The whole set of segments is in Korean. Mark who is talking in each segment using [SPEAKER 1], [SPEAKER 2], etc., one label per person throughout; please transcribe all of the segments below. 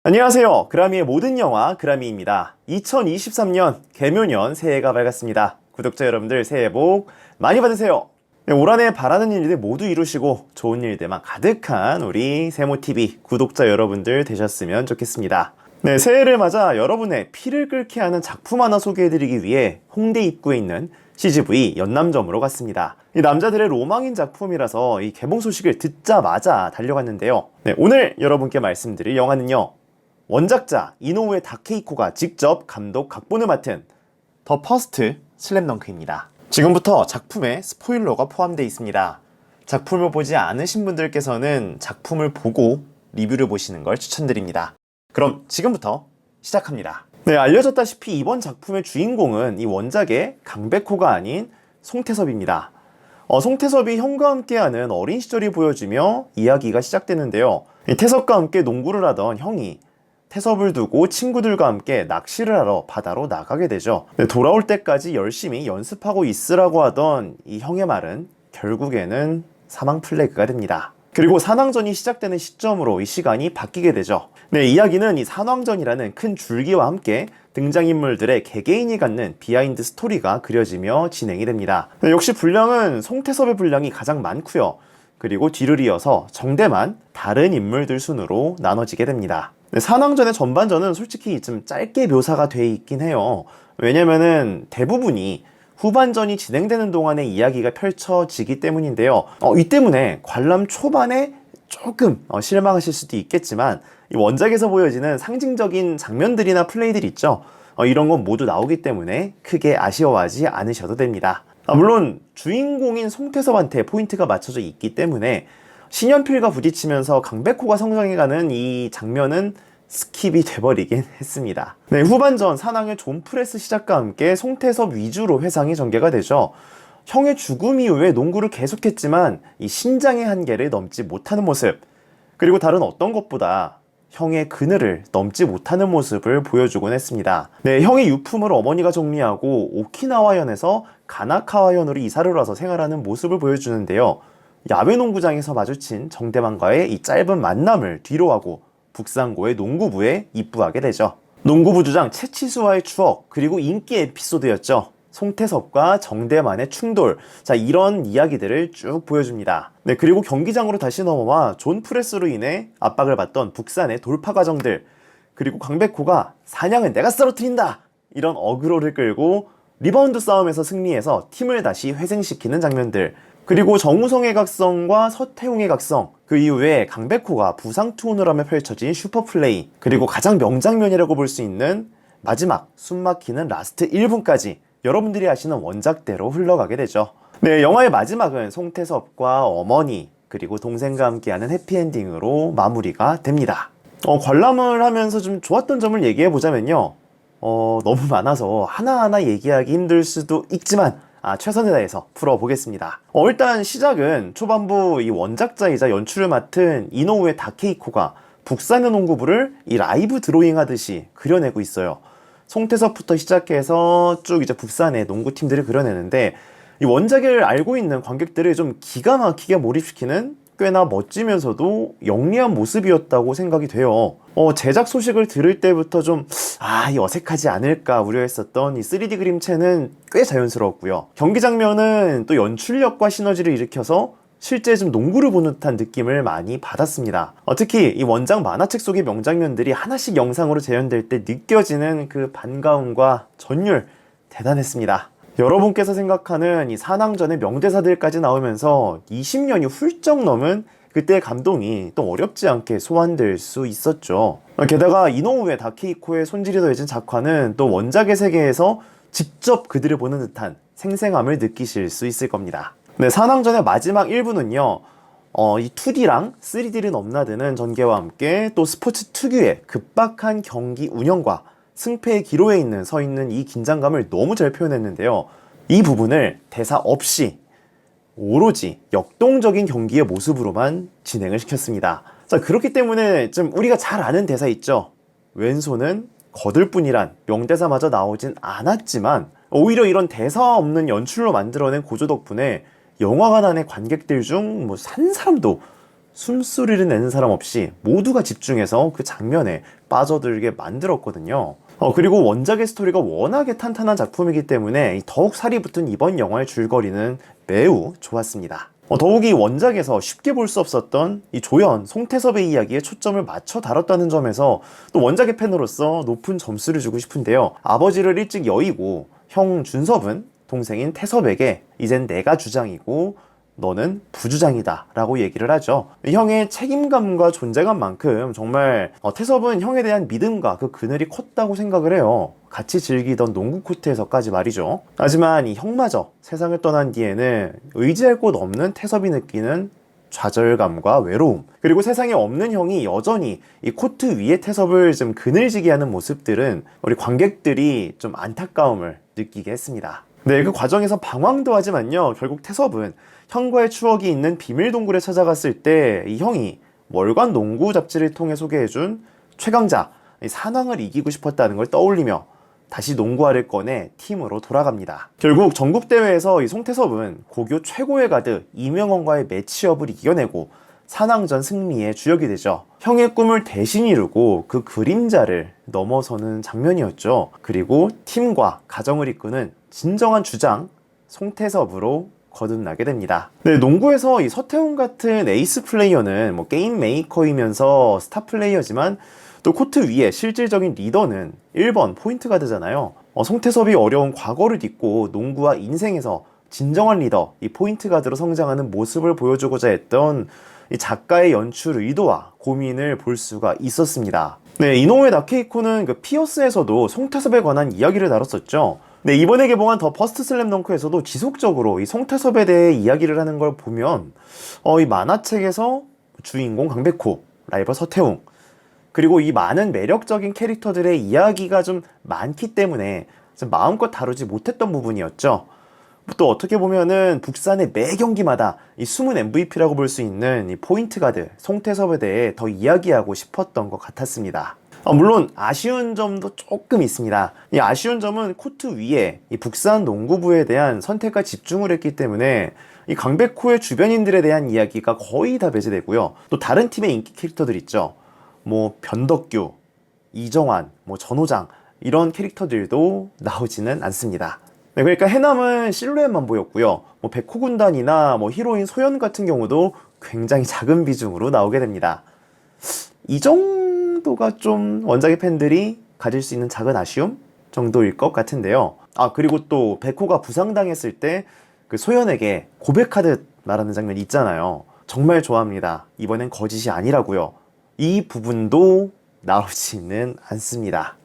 [SPEAKER 1] 안녕하세요. 그라미의 모든 영화 그라미입니다. 2023년 개묘년 새해가 밝았습니다. 구독자 여러분들 새해 복 많이 받으세요. 네, 올 한해 바라는 일들 모두 이루시고 좋은 일들만 가득한 우리 세모TV 구독자 여러분들 되셨으면 좋겠습니다. 네, 새해를 맞아 여러분의 피를 끓게 하는 작품 하나 소개해드리기 위해 홍대 입구에 있는 CGV 연남점으로 갔습니다. 이 남자들의 로망인 작품이라서 이 개봉 소식을 듣자마자 달려갔는데요. 네, 오늘 여러분께 말씀드릴 영화는요. 원작자 이노우에 다케이코가 직접 감독 각본을 맡은 더 퍼스트 슬램덩크입니다. 지금부터 작품에 스포일러가 포함되어 있습니다. 작품을 보지 않으신 분들께서는 작품을 보고 리뷰를 보시는 걸 추천드립니다. 그럼 지금부터 시작합니다. 네, 알려졌다시피 이번 작품의 주인공은 이 원작의 강백호가 아닌 송태섭입니다. 송태섭이 형과 함께하는 어린 시절이 보여지며 이야기가 시작되는데요. 태섭과 함께 농구를 하던 형이 태섭을 두고 친구들과 함께 낚시를 하러 바다로 나가게 되죠. 돌아올 때까지 열심히 연습하고 있으라고 하던 이 형의 말은 결국에는 사망 플래그가 됩니다. 그리고 산왕전이 시작되는 시점으로 이 시간이 바뀌게 되죠. 네, 이야기는 이 산왕전이라는 큰 줄기와 함께 등장인물들의 개개인이 갖는 비하인드 스토리가 그려지며 진행이 됩니다. 네, 역시 분량은 송태섭의 분량이 가장 많고요. 그리고 뒤를 이어서 정대만 다른 인물들 순으로 나눠지게 됩니다. 네, 산왕전의 전반전은 솔직히 좀 짧게 묘사가 돼 있긴 해요. 왜냐면은 대부분이 후반전이 진행되는 동안에 이야기가 펼쳐지기 때문인데요. 이 때문에 관람 초반에 조금 실망하실 수도 있겠지만 이 원작에서 보여지는 상징적인 장면들이나 플레이들 있죠. 이런 건 모두 나오기 때문에 크게 아쉬워하지 않으셔도 됩니다. 물론 주인공인 송태섭한테 포인트가 맞춰져 있기 때문에 신현필과 부딪히면서 강백호가 성장해가는 이 장면은 스킵이 돼버리긴 했습니다. 네, 후반전 산왕의 존프레스 시작과 함께 송태섭 위주로 회상이 전개가 되죠. 형의 죽음 이후에 농구를 계속했지만 이 신장의 한계를 넘지 못하는 모습, 그리고 다른 어떤 것보다 형의 그늘을 넘지 못하는 모습을 보여주곤 했습니다. 네, 형의 유품을 어머니가 정리하고 오키나와현에서 가나카와현으로 이사를 와서 생활하는 모습을 보여주는데요. 야외 농구장에서 마주친 정대만과의 이 짧은 만남을 뒤로하고 북상고의 농구부에 입부하게 되죠. 농구부 주장 채치수와의 추억, 그리고 인기 에피소드였죠. 송태섭과 정대만의 충돌, 자, 이런 이야기들을 쭉 보여줍니다. 네, 그리고 경기장으로 다시 넘어와 존프레스로 인해 압박을 받던 북산의 돌파 과정들, 그리고 강백호가 사냥은 내가 쓰러뜨린다! 이런 어그로를 끌고 리바운드 싸움에서 승리해서 팀을 다시 회생시키는 장면들, 그리고 정우성의 각성과 서태웅의 각성, 그 이후에 강백호가 부상 투혼을 하며 펼쳐진 슈퍼플레이, 그리고 가장 명장면이라고 볼 수 있는 마지막 숨막히는 라스트 1분까지 여러분들이 아시는 원작대로 흘러가게 되죠. 네, 영화의 마지막은 송태섭과 어머니 그리고 동생과 함께하는 해피엔딩으로 마무리가 됩니다. 관람을 하면서 좀 좋았던 점을 얘기해 보자면요. 너무 많아서 하나하나 얘기하기 힘들 수도 있지만 최선을 다해서 풀어보겠습니다. 일단 시작은 초반부 이 원작자이자 연출을 맡은 이노우에 다케이코가 북산의 농구부를 이 라이브 드로잉 하듯이 그려내고 있어요. 송태섭부터 시작해서 쭉 이제 북산의 농구팀들을 그려내는데 이 원작을 알고 있는 관객들을 좀 기가 막히게 몰입시키는 꽤나 멋지면서도 영리한 모습이었다고 생각이 돼요. 제작 소식을 들을 때부터 좀 이 어색하지 않을까 우려했었던 이 3D 그림체는 꽤 자연스러웠고요. 경기 장면은 또 연출력과 시너지를 일으켜서 실제 좀 농구를 보는 듯한 느낌을 많이 받았습니다. 특히 이 원작 만화책 속의 명장면들이 하나씩 영상으로 재현될 때 느껴지는 그 반가움과 전율 대단했습니다. 여러분께서 생각하는 이 산왕전의 명대사들까지 나오면서 20년이 훌쩍 넘은 그때의 감동이 또 어렵지 않게 소환될 수 있었죠. 게다가 이노우에 다케이코의 손질이 더해진 작화는 또 원작의 세계에서 직접 그들을 보는 듯한 생생함을 느끼실 수 있을 겁니다. 네, 산왕전의 마지막 1부는요. 이 2D랑 3D를 넘나드는 전개와 함께 또 스포츠 특유의 급박한 경기 운영과 승패의 기로에 서 있는 이 긴장감을 너무 잘 표현했는데요. 이 부분을 대사 없이 오로지 역동적인 경기의 모습으로만 진행을 시켰습니다. 자, 그렇기 때문에 좀 우리가 잘 아는 대사 있죠. 왼손은 거들 뿐이란 명대사마저 나오진 않았지만 오히려 이런 대사 없는 연출로 만들어낸 고조 덕분에 영화관 안의 관객들 중 한 사람도 숨소리를 내는 사람 없이 모두가 집중해서 그 장면에 빠져들게 만들었거든요. 그리고 원작의 스토리가 워낙에 탄탄한 작품이기 때문에 더욱 살이 붙은 이번 영화의 줄거리는 매우 좋았습니다. 더욱이 원작에서 쉽게 볼 수 없었던 이 조연, 송태섭의 이야기에 초점을 맞춰 다뤘다는 점에서 또 원작의 팬으로서 높은 점수를 주고 싶은데요. 아버지를 일찍 여의고 형 준섭은 동생인 태섭에게 이젠 내가 주장이고 너는 부주장이다 라고 얘기를 하죠. 형의 책임감과 존재감만큼 정말 태섭은 형에 대한 믿음과 그 그늘이 컸다고 생각을 해요. 같이 즐기던 농구 코트에서까지 말이죠. 하지만 이 형마저 세상을 떠난 뒤에는 의지할 곳 없는 태섭이 느끼는 좌절감과 외로움, 그리고 세상에 없는 형이 여전히 이 코트 위에 태섭을 좀 그늘지게 하는 모습들은 우리 관객들이 좀 안타까움을 느끼게 했습니다. 네, 그 과정에서 방황도 하지만요, 결국 태섭은 형과의 추억이 있는 비밀 동굴에 찾아갔을 때 이 형이 월간 농구 잡지를 통해 소개해준 최강자 산왕을 이기고 싶었다는 걸 떠올리며 다시 농구화를 꺼내 팀으로 돌아갑니다. 결국 전국대회에서 이 송태섭은 고교 최고의 가드 이명헌과의 매치업을 이겨내고 산왕전 승리의 주역이 되죠. 형의 꿈을 대신 이루고 그 그림자를 넘어서는 장면이었죠. 그리고 팀과 가정을 이끄는 진정한 주장 송태섭으로 거듭나게 됩니다. 네, 농구에서 이 서태웅 같은 에이스 플레이어는 게임 메이커이면서 스타 플레이어지만 또 코트 위에 실질적인 리더는 1번 포인트 가드잖아요. 송태섭이 어려운 과거를 딛고 농구와 인생에서 진정한 리더, 이 포인트 가드로 성장하는 모습을 보여주고자 했던 이 작가의 연출 의도와 고민을 볼 수가 있었습니다. 네, 이노우에 나케이코는 그 피어스에서도 송태섭에 관한 이야기를 다뤘었죠. 네, 이번에 개봉한 더 퍼스트 슬램덩크에서도 지속적으로 이 송태섭에 대해 이야기를 하는 걸 보면 이 만화책에서 주인공 강백호, 라이벌 서태웅, 그리고 이 많은 매력적인 캐릭터들의 이야기가 좀 많기 때문에 좀 마음껏 다루지 못했던 부분이었죠. 또 어떻게 보면은 북산의 매 경기마다 이 숨은 MVP라고 볼 수 있는 이 포인트 가드 송태섭에 대해 더 이야기하고 싶었던 것 같았습니다. 물론 아쉬운 점도 조금 있습니다. 이 아쉬운 점은 코트 위에 이 북산 농구부에 대한 선택과 집중을 했기 때문에 이 강백호의 주변인들에 대한 이야기가 거의 다 배제되고요. 또 다른 팀의 인기 캐릭터들 있죠. 변덕규, 이정환, 전호장 이런 캐릭터들도 나오지는 않습니다. 네, 그러니까 해남은 실루엣만 보였고요. 백호군단이나 히로인 소연 같은 경우도 굉장히 작은 비중으로 나오게 됩니다. 이 정도가 좀 원작의 팬들이 가질 수 있는 작은 아쉬움 정도일 것 같은데요. 그리고 또 백호가 부상당했을 때 그 소연에게 고백하듯 말하는 장면 있잖아요. 정말 좋아합니다. 이번엔 거짓이 아니라고요. 이 부분도 나오지는 않습니다.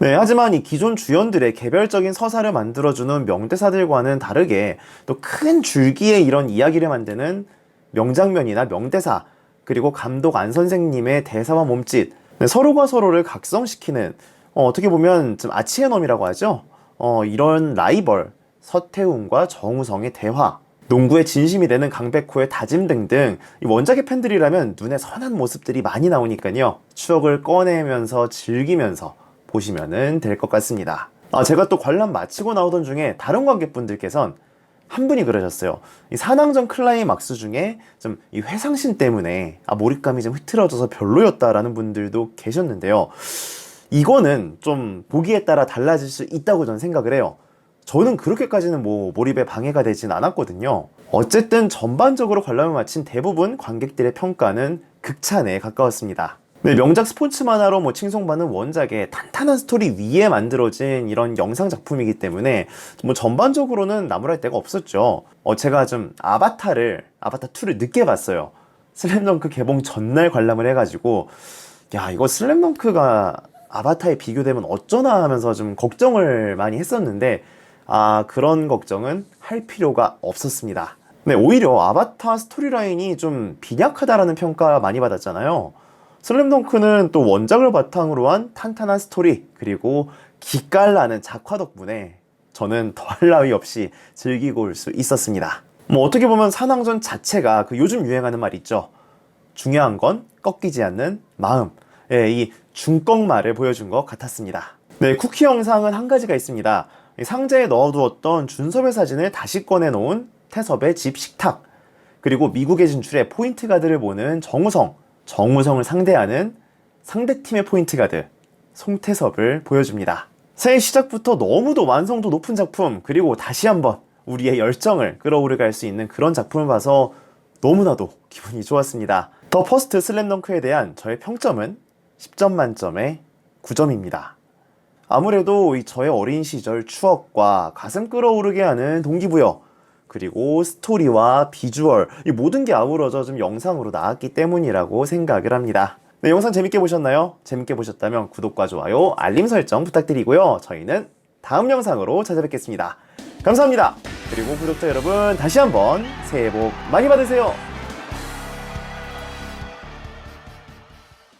[SPEAKER 1] 네, 하지만 이 기존 주연들의 개별적인 서사를 만들어주는 명대사들과는 다르게 또 큰 줄기에 이런 이야기를 만드는 명장면이나 명대사, 그리고 감독 안 선생님의 대사와 몸짓, 네, 서로가 서로를 각성시키는 어떻게 보면 좀 아치의놈이라고 하죠. 이런 라이벌 서태웅과 정우성의 대화, 농구에 진심이 되는 강백호의 다짐 등등 원작의 팬들이라면 눈에 선한 모습들이 많이 나오니까요. 추억을 꺼내면서 즐기면서 보시면 될 것 같습니다. 제가 또 관람 마치고 나오던 중에 다른 관객분들께선 한 분이 그러셨어요. 이 산왕전 클라이막스 중에 좀 이 회상신 때문에 몰입감이 좀 흐트러져서 별로였다라는 분들도 계셨는데요. 이거는 좀 보기에 따라 달라질 수 있다고 저는 생각을 해요. 저는 그렇게까지는 몰입에 방해가 되진 않았거든요. 어쨌든 전반적으로 관람을 마친 대부분 관객들의 평가는 극찬에 가까웠습니다. 네, 명작 스포츠 만화로 칭송받는 원작의 탄탄한 스토리 위에 만들어진 이런 영상 작품이기 때문에 전반적으로는 나무랄 데가 없었죠. 제가 좀 아바타 2를 늦게 봤어요. 슬램덩크 개봉 전날 관람을 해가지고 이거 슬램덩크가 아바타에 비교되면 어쩌나 하면서 좀 걱정을 많이 했었는데 그런 걱정은 할 필요가 없었습니다. 네, 오히려 아바타 스토리라인이 좀 빈약하다라는 평가 많이 받았잖아요. 슬램덩크는 또 원작을 바탕으로 한 탄탄한 스토리, 그리고 기깔나는 작화 덕분에 저는 더할 나위 없이 즐기고 올 수 있었습니다. 어떻게 보면 산왕전 자체가 그 요즘 유행하는 말 있죠. 중요한 건 꺾이지 않는 마음. 이 중꺾말을 보여준 것 같았습니다. 네, 쿠키 영상은 한 가지가 있습니다. 상자에 넣어두었던 준섭의 사진을 다시 꺼내놓은 태섭의 집 식탁, 그리고 미국에 진출해 포인트 가드를 보는 정우성을 상대하는 상대팀의 포인트 가드 송태섭을 보여줍니다. 새해 시작부터 너무도 완성도 높은 작품, 그리고 다시 한번 우리의 열정을 끌어오르게 할 수 있는 그런 작품을 봐서 너무나도 기분이 좋았습니다. 더 퍼스트 슬램덩크에 대한 저의 평점은 10점 만점에 9점입니다. 아무래도 저의 어린 시절 추억과 가슴 끌어오르게 하는 동기부여, 그리고 스토리와 비주얼, 이 모든 게 아우러져 좀 영상으로 나왔기 때문이라고 생각을 합니다. 네, 영상 재밌게 보셨나요? 재밌게 보셨다면 구독과 좋아요, 알림 설정 부탁드리고요. 저희는 다음 영상으로 찾아뵙겠습니다. 감사합니다. 그리고 구독자 여러분, 다시 한번 새해 복 많이 받으세요.